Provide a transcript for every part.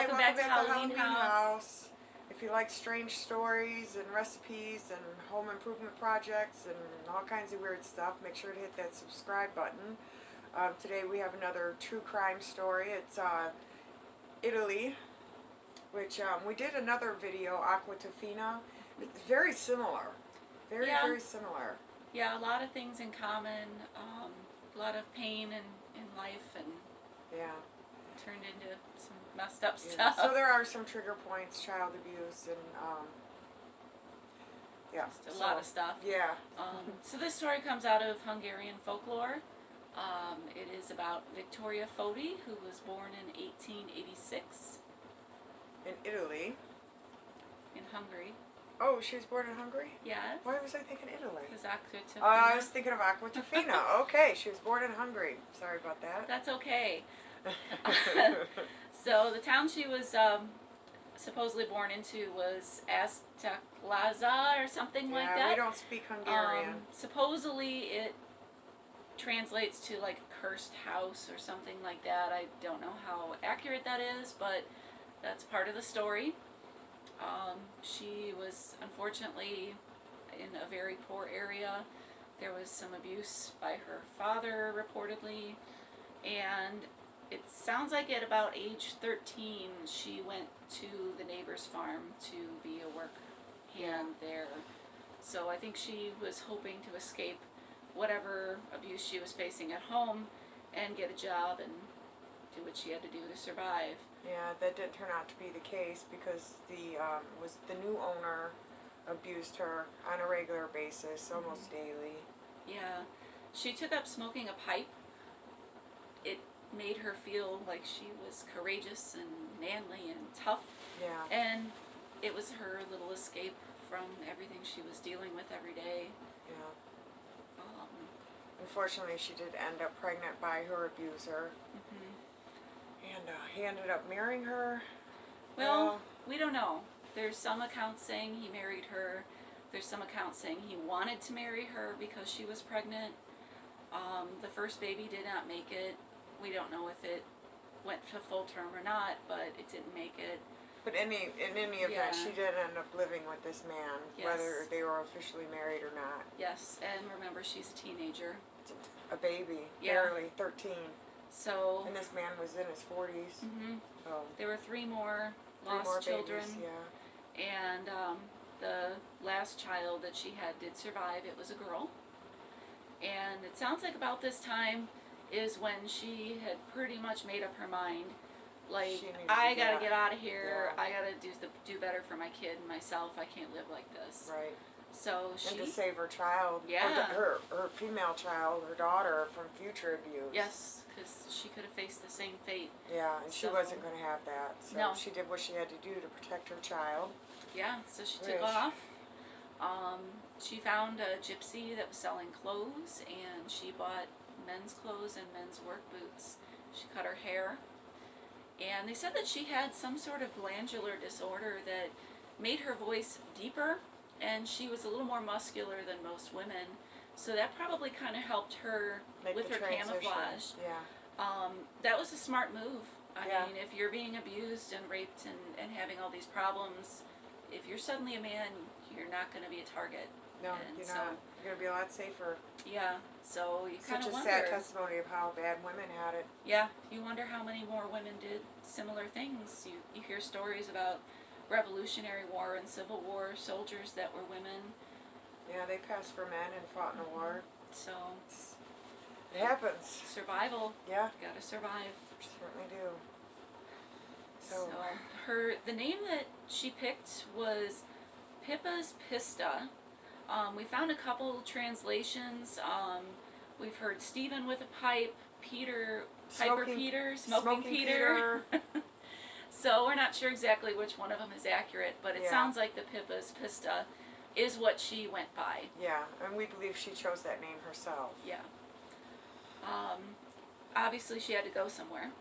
welcome back to Halloween House. If you like strange stories and recipes and home improvement projects and all kinds of weird stuff, make sure to hit that subscribe button. Today we have another true crime story. It's Italy, which we did another video, Aqua Tofino. It's very similar. Very similar. Yeah, a lot of things in common. A lot of pain in life and turned into some messed up stuff. So there are some trigger points, child abuse, and just a lot of stuff. Yeah. So this story comes out of Hungarian folklore. It is about Viktoria Fodi, who was born in 1886. In Italy. In Hungary. Oh, she was born in Hungary? Yes. Why was I thinking Italy? Because Aqua Tofino. I was thinking of Aqua Tofino. Okay, she was born in Hungary. Sorry about that. That's okay. So the town she was supposedly born into was Azteclaza or something like that. Yeah, we don't speak Hungarian. Supposedly it translates to like a cursed house or something like that. I don't know how accurate that is, but that's part of the story. She was unfortunately in a very poor area. There was some abuse by her father reportedly, and it sounds like at about age 13 she went to the neighbor's farm to be a work hand there. So I think she was hoping to escape whatever abuse she was facing at home and get a job and do what she had to do to survive. Yeah, that didn't turn out to be the case because the new owner abused her on a regular basis, almost daily. Yeah, she took up smoking a pipe. It made her feel like she was courageous and manly and tough. Yeah. And it was her little escape from everything she was dealing with every day. Yeah. Unfortunately, she did end up pregnant by her abuser. And he ended up marrying her. Well, we don't know. There's some accounts saying he married her. There's some accounts saying he wanted to marry her because she was pregnant. The first baby did not make it. We don't know if it went to full term or not, but it didn't make it. But in any event, she did end up living with this man, whether they were officially married or not. Yes, and remember, she's a teenager. A baby, barely 13. So. And this man was in his 40s. So. There were three more lost children. Babies, yeah. And the last child that she had did survive. It was a girl. And it sounds like about this time is when she had pretty much made up her mind. Like, I gotta get out of here. I gotta do better for my kid and myself. I can't live like this. Right. So she. And to save her child. Yeah. Her female child, her daughter, from future abuse. Yes, because she could have faced the same fate. Yeah, and she wasn't going to have that. So no. She did what she had to do to protect her child. Yeah, so she took off. She found a gypsy that was selling clothes, and she bought men's clothes and men's work boots. She cut her hair. And they said that she had some sort of glandular disorder that made her voice deeper, and she was a little more muscular than most women. So that probably kind of helped her with her camouflage. Yeah. That was a smart move. I mean, if you're being abused and raped and having all these problems, if you're suddenly a man, you're not going to be a target. No, you're not. You're going to be a lot safer. Yeah, so you kind of wonder. Such a sad testimony of how bad women had it. Yeah, you wonder how many more women did similar things. You hear stories about Revolutionary War and Civil War soldiers that were women. Yeah, they passed for men and fought in a war. So it happens. Survival. Yeah. You gotta survive. Certainly do. So the name that she picked was Pipas Pista. We found a couple translations. We've heard Stephen with a pipe, Smoking Peter. So we're not sure exactly which one of them is accurate, but it sounds like the Pipas Pista is what she went by. Yeah, and we believe she chose that name herself. Yeah. Obviously she had to go somewhere,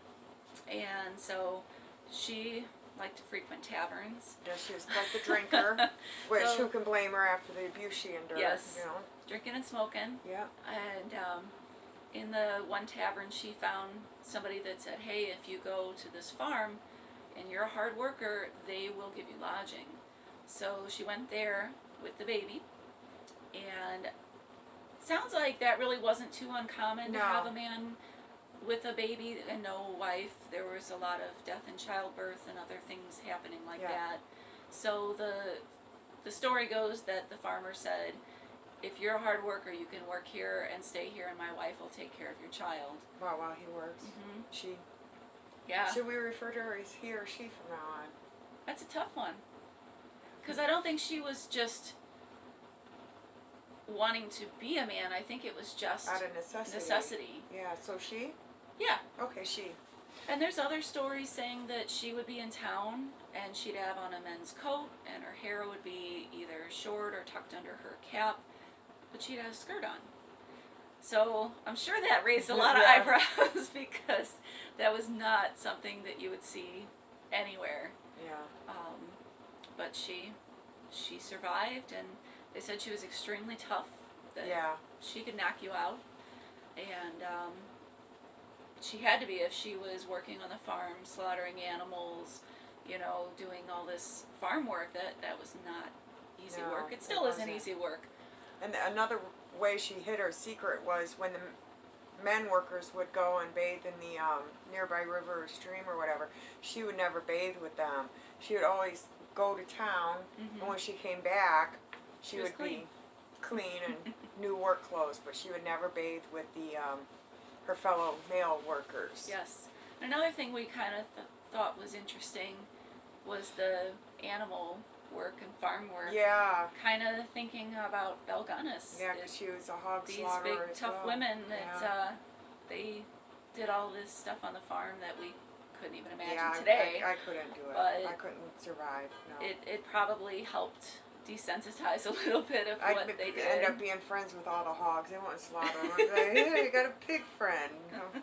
and so she liked to frequent taverns. Yeah, she was quite the drinker, which who can blame her after the abuse she endured? Yes, you know? Drinking and smoking. Yeah. And in the one tavern she found somebody that said, hey, if you go to this farm and you're a hard worker, they will give you lodging. So she went there with the baby, and it sounds like that really wasn't too uncommon to No. have a man with a baby and no wife. There was a lot of death in childbirth and other things happening like Yeah. that. So the story goes that the farmer said, if you're a hard worker, you can work here and stay here, and my wife will take care of your child. Well, while he works. Mhm. She. Yeah. Should we refer to her as he or she from now on? That's a tough one. Because I don't think she was just wanting to be a man. I think it was just Out of necessity. necessity. Yeah, so she? Yeah. Okay, she. And there's other stories saying that she would be in town and she'd have on a men's coat and her hair would be either short or tucked under her cap, but she'd have a skirt on. So I'm sure that raised a lot of Yeah. eyebrows because that was not something that you would see anywhere. Yeah. But she survived, and they said she was extremely tough, that Yeah. she could knock you out, and she had to be if she was working on the farm, slaughtering animals, you know, doing all this farm work. That was not easy No, work. It it still isn't wasn't. easy work. And another way she hid her secret was when the men workers would go and bathe in the nearby river or stream or whatever, she would never bathe with them. She would always go to town, and when she came back, she was would clean. be clean and new work clothes, but she would never bathe with the her fellow male workers. Yes. Another thing we kind of thought was interesting was the animal work and farm work. Yeah. Kind of thinking about Belganis. Yeah, because she was a hog These slaughterer big as tough well. women that Yeah. they did all this stuff on the farm that we couldn't even imagine Yeah, today. I couldn't do it. but I couldn't survive. No. It probably helped desensitize a little bit of I'd what they did. end up being friends with all the hogs. They wouldn't slaughter them. I'd be like, hey, you got a pig friend. No.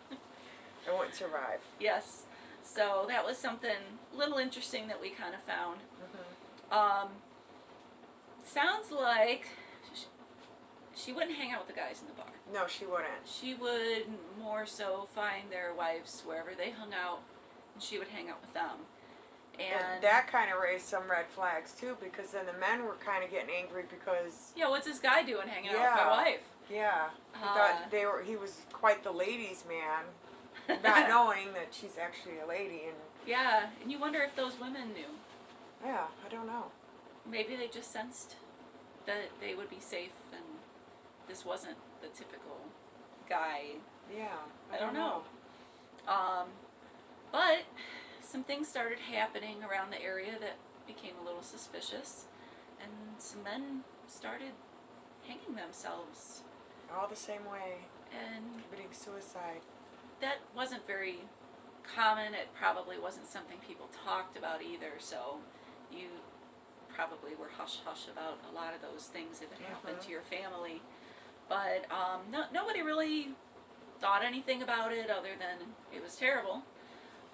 I wouldn't survive. Yes. So that was something a little interesting that we kind of found. Mm-hmm. Sounds like she wouldn't hang out with the guys in the bar. No, she wouldn't. She would more so find their wives wherever they hung out, and she would hang out with them. And that kind of raised some red flags too, because then the men were kind of getting angry because yeah, what's this guy doing hanging out with Yeah. my wife? yeah, he thought he was quite the ladies' man, not knowing that she's actually a lady. And Yeah, and you wonder if those women knew. yeah, I don't know. Maybe they just sensed that they would be safe, and this wasn't the typical guy. Yeah, I don't know. But some things started happening around the area that became a little suspicious, and some men started hanging themselves, All the same way, and committing suicide. that wasn't very common. It probably wasn't something people talked about either, so you probably were hush-hush about a lot of those things if it happened to your family. But nobody really thought anything about it other than it was terrible.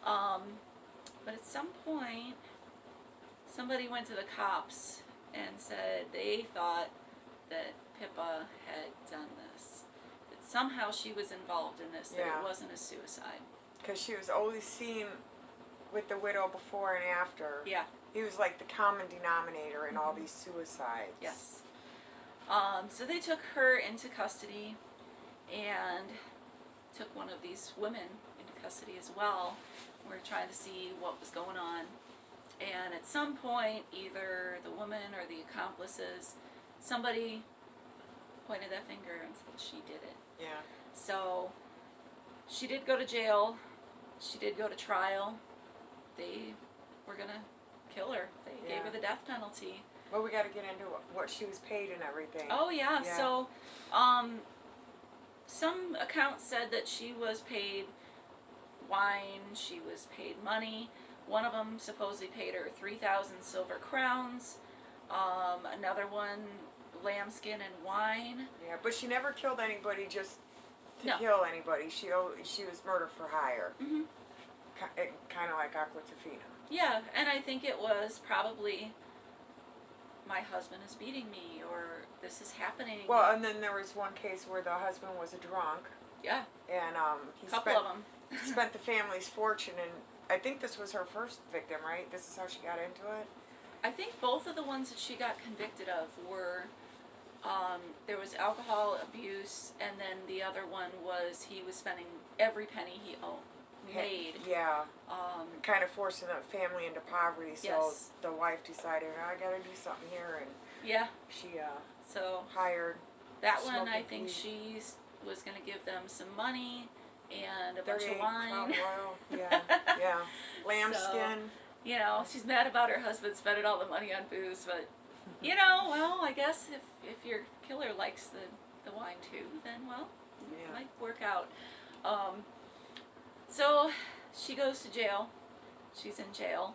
But at some point, somebody went to the cops and said they thought that Pippa had done this. That somehow she was involved in this, that Yeah. it wasn't a suicide. Because she was always seen with the widow before and after. Yeah. He was like the common denominator in all these suicides. Yes. So they took her into custody and took one of these women into custody as well. We're trying to see what was going on. And at some point, either the woman or the accomplices, somebody pointed that finger and said she did it. Yeah. So she did go to jail. She did go to trial. They were going to kill her. They gave her the death penalty. Well, we got to get into what she was paid and everything. Oh yeah. Yeah. So some accounts said that she was paid wine, she was paid money. One of them supposedly paid her 3,000 silver crowns. Another one, lambskin and wine. Yeah, but she never killed anybody just to No. kill anybody. She was murder for hire. Mm-hmm. Kind of like Aquatafina. Yeah, and I think it was probably my husband is beating me, or this is happening. Well, and then there was one case where the husband was a drunk, yeah, and he a couple of them. spent the family's fortune, and I think this was her first victim, right? This is how she got into it? I think both of the ones that she got convicted of were, there was alcohol abuse, and then the other one was he was spending every penny he made. Yeah. Kind of forcing the family into poverty, so Yes. the wife decided, I gotta do something here, and Yeah. she So hired that one, I smoking think weed. she was going to give them some money and a bunch of 38 wine. pound oil. Yeah, yeah. Lambskin. You know, she's mad about her husband spending all the money on booze, but you know, well, I guess if your killer likes the wine too, then well, it might work out. So she goes to jail. She's in jail.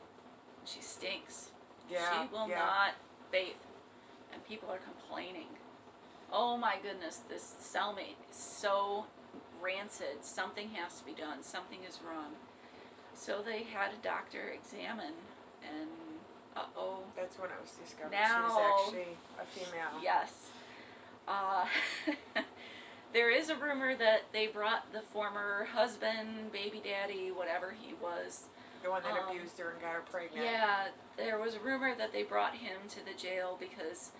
She stinks. Yeah, She will yeah. not bathe, and people are complaining. Oh my goodness, this cellmate is so rancid. Something has to be done. Something is wrong. So they had a doctor examine, and That's when it was discovered Now- she was actually a female. yes. There is a rumor that they brought the former husband, baby daddy, whatever he was. The one that abused her and got her pregnant. Yeah, there was a rumor that they brought him to the jail because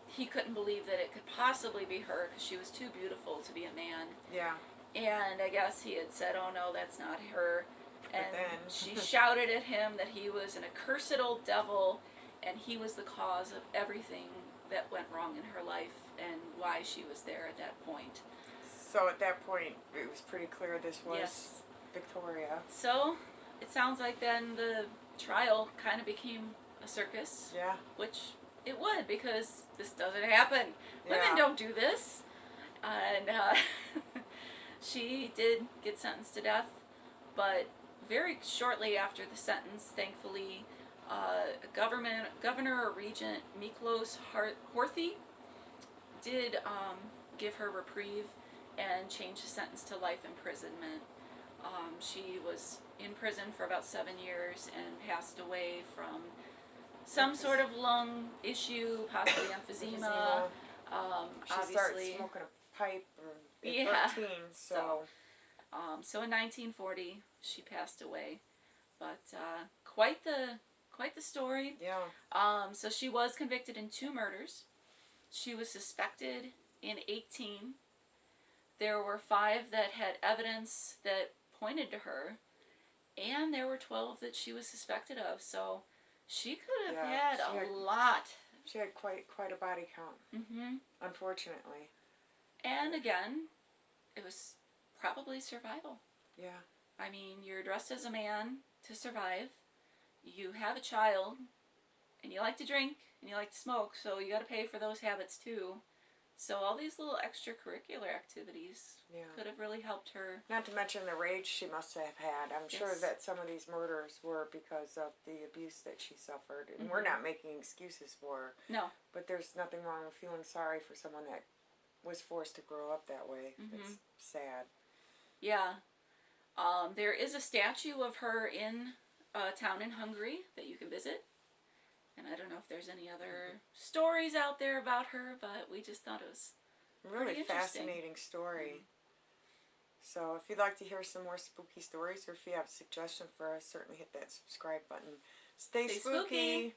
he couldn't believe that it could possibly be her because she was too beautiful to be a man. Yeah. And I guess he had said, "Oh no, that's not her." And then- she shouted at him that he was an accursed old devil and he was the cause of everything that went wrong in her life and why she was there at that point. So at that point, it was pretty clear this was Yes. Victoria. So it sounds like then the trial kind of became a circus, Yeah. which it would because this doesn't happen. Women Yeah. don't do this. And she did get sentenced to death, but very shortly after the sentence, thankfully, Governor or Regent Miklos Horthy did give her reprieve and change the sentence to life imprisonment. She was in prison for about 7 years and passed away from some sort of lung issue, possibly emphysema. She Obviously, started smoking a pipe at Yeah. 13, so so in 1940 she passed away, but quite the story. yeah. So she was convicted in 2 murders. She was suspected in 18. There were 5 that had evidence that pointed to her, and there were 12 that she was suspected of. So she could have Yeah, had she a had- lot. She had quite a body count, unfortunately. And again, it was probably survival. Yeah. I mean, you're dressed as a man to survive. You have a child, and you like to drink, and you like to smoke, so you got to pay for those habits too. So all these little extracurricular activities Yeah. could have really helped her. Not to mention the rage she must have had. I'm sure Yes. that some of these murders were because of the abuse that she suffered. And we're not making excuses for her. No. But there's nothing wrong with feeling sorry for someone that was forced to grow up that way. It's sad. Yeah. There is a statue of her in a town in Hungary that you can visit. And I don't know if there's any other stories out there about her, but we just thought it was Really pretty interesting. fascinating story. So if you'd like to hear some more spooky stories or if you have a suggestion for us, certainly hit that subscribe button. Stay Stay spooky. spooky.